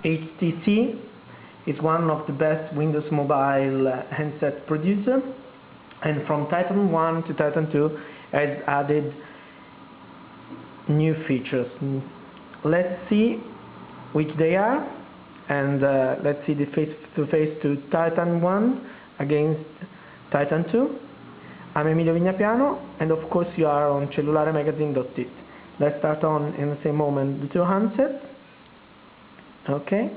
HTC is one of the best Windows Mobile handset producer, and from TyTN 1 to TyTN 2 has added new features. Let's see which they are, and let's see the face-to-face to TyTN 1 against TyTN 2. I'm Emilio Vignapiano, and of course you are on CellulareMagazine.it. Let's start on in the same moment the two handsets. Okay.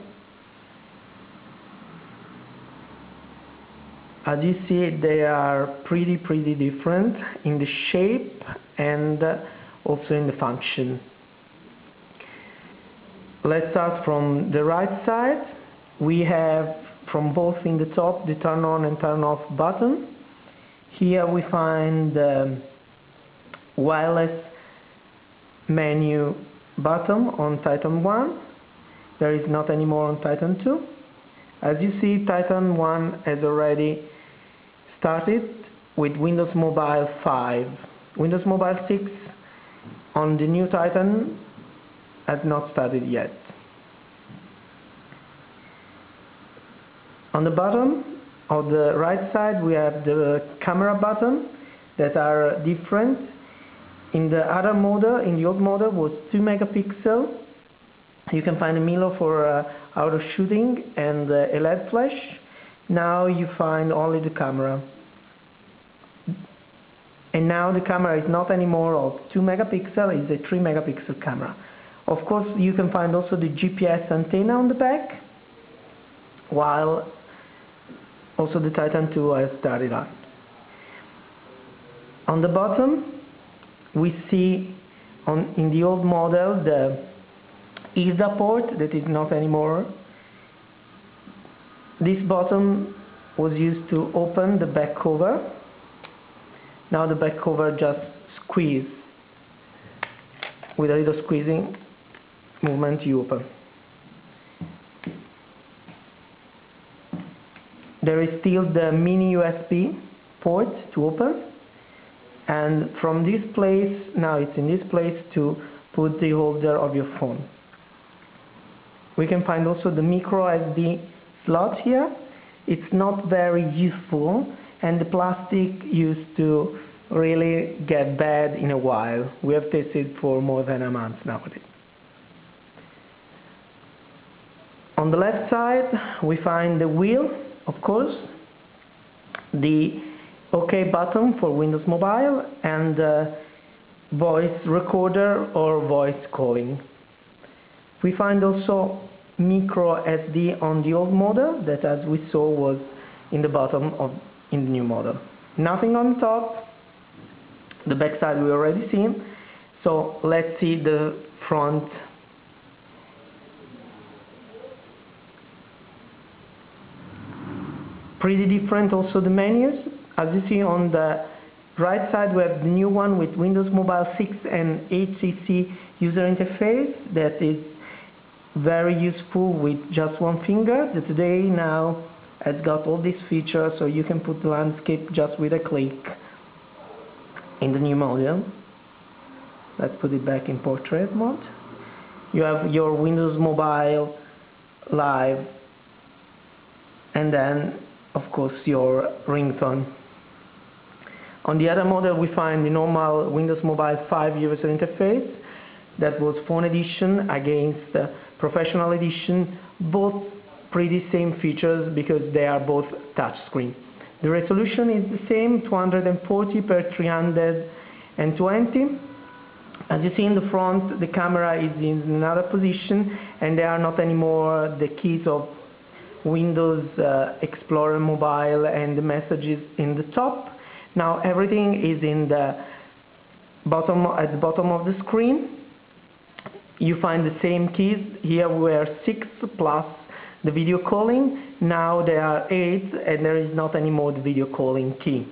As you see, they are pretty different in the shape and also in the function. Let's start from the right side. We have from both in the top the turn on and turn off button. Here we find the wireless menu button on TyTN 1. There is not anymore on TyTN 2. As you see, TyTN 1 has already started with Windows Mobile 5. Windows Mobile 6 on the new TyTN has not started yet. On the bottom of the right side we have the camera button that are different. In the other model, in the old model, was 2 megapixel. You can find a mirror for auto shooting and a LED flash. Now you find only the camera. And now the camera is not anymore of 2 megapixel, it's a 3 megapixel camera. Of course you can find also the GPS antenna on the back, while also the TyTN 2 has started on. On the bottom we see in the old model the Hsdpa port that is not anymore. This button was used to open the back cover. Now the back cover just squeeze. With a little squeezing movement you open. There is still the mini USB port to open, and from this place, now it's in this place to put the holder of your phone. We can find also the micro SD slot here. It's not very useful, and the plastic used to really get bad in a while. We have tested for more than a month nowadays. On the left side we find the wheel, of course, the OK button for Windows Mobile, and voice recorder or voice calling. We find also micro SD on the old model that, as we saw, was in the bottom in the new model. Nothing on top. The back side we already seen. So let's see the front. Pretty different also the menus. As you see on the right side we have the new one with Windows Mobile 6 and HTC user interface that is very useful with just one finger. That today now has got all these features, so you can put the landscape just with a click in the new model. Let's put it back in portrait mode. You have your Windows Mobile Live, and then of course your ringtone. On the other model we find the normal Windows Mobile 5 user interface. That was phone edition against professional edition, both pretty same features because they are both touchscreen. The resolution is the same, 240 by 320. As you see in the front, the camera is in another position, and there are not anymore the keys of Windows Explorer Mobile and the messages in the top. Now everything is in the bottom, at the bottom of the screen. You find the same keys. Here were 6 plus the video calling. Now there are 8, and there is not anymore the video calling key.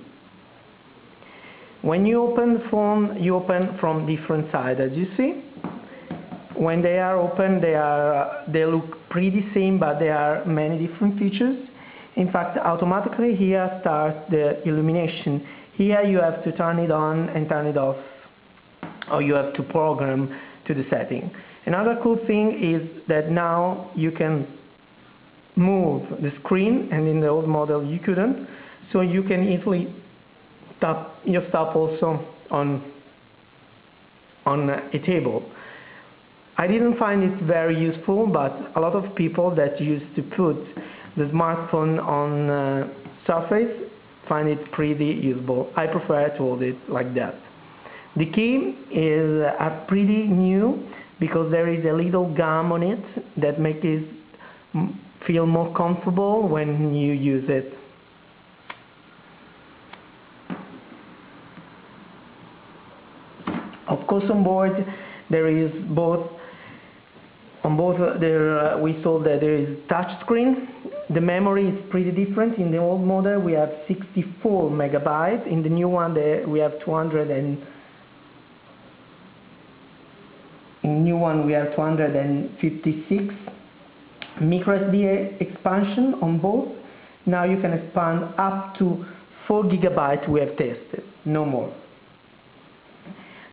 When you open the phone, you open from different sides, as you see. When they are open, they look pretty same, but there are many different features. In fact, automatically here starts the illumination. Here you have to turn it on and turn it off, or you have to program to the setting. Another cool thing is that now you can move the screen, and in the old model you couldn't, so you can easily tap your stuff also on a table. I didn't find it very useful, but a lot of people that used to put the smartphone on surface find it pretty useful. I prefer to hold it like that. The key is pretty new because there is a little gum on it that makes it feel more comfortable when you use it. Of course, on board there is we saw that there is touch screen. The memory is pretty different. In the old model we have 64 megabytes. In the new one we have 256. Micro SD expansion on both. Now you can expand up to 4 gigabytes we have tested, no more.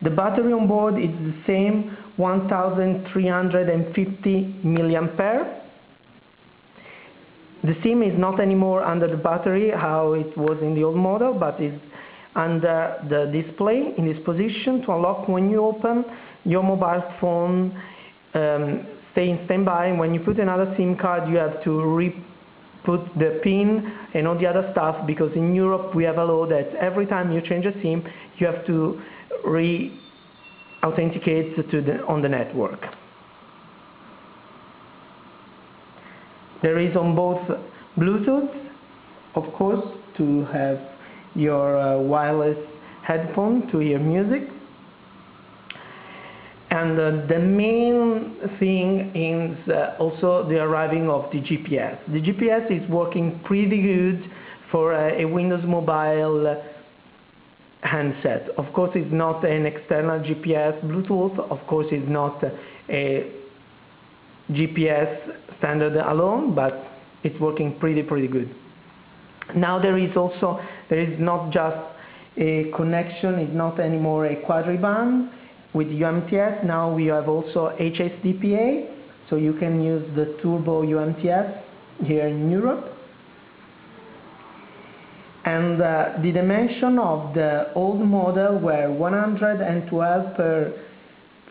The battery on board is the same, 1350 milliampere. The SIM is not anymore under the battery, how it was in the old model, but is under the display in this position to unlock when you open your mobile phone. Stay in standby. When you put another SIM card, you have to re-put the PIN and all the other stuff, because in Europe we have a law that every time you change a SIM, you have to re-authenticate on the network. There is on both Bluetooth, of course, to have your wireless headphone to hear music. And the main thing is also the arriving of the GPS. The GPS is working pretty good for a Windows Mobile handset. Of course, it's not an external GPS. Bluetooth, of course, is not a GPS standard alone, but it's working pretty good. Now there is not just a connection, it's not anymore a quadriband with UMTS. Now we have also Hsdpa, so you can use the turbo UMTS here in Europe. And the dimension of the old model were 112 per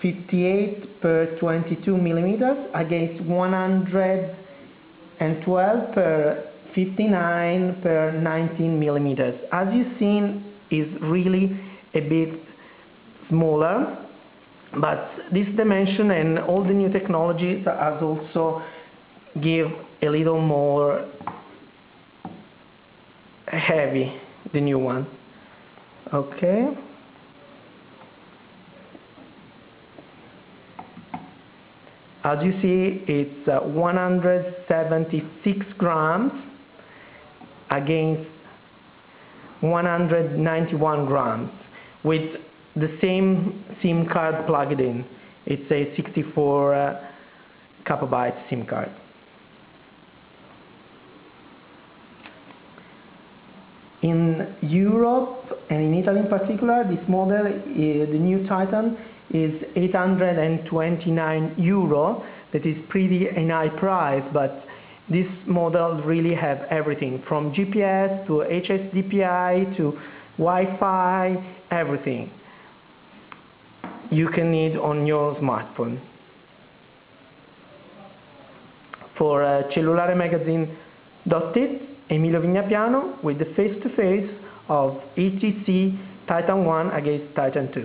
58 per 22 millimeters against 112 per 59 per 19 millimeters. As you've seen, is really a bit smaller, but this dimension and all the new technologies has also give a little more heavy, the new one. Okay. As you see, it's 176 grams against 191 grams with the same SIM card plugged in. It's a 64 KB SIM card. In Europe and in Italy in particular, this model, the new TyTN, is 829 euro. That is pretty a high price, but this model really have everything from GPS to Hsdpa to Wi-Fi, everything you can need on your smartphone. For CellulareMagazine.it, Emilio Vignapiano with the face-to-face of HTC TyTN 1 against TyTN 2.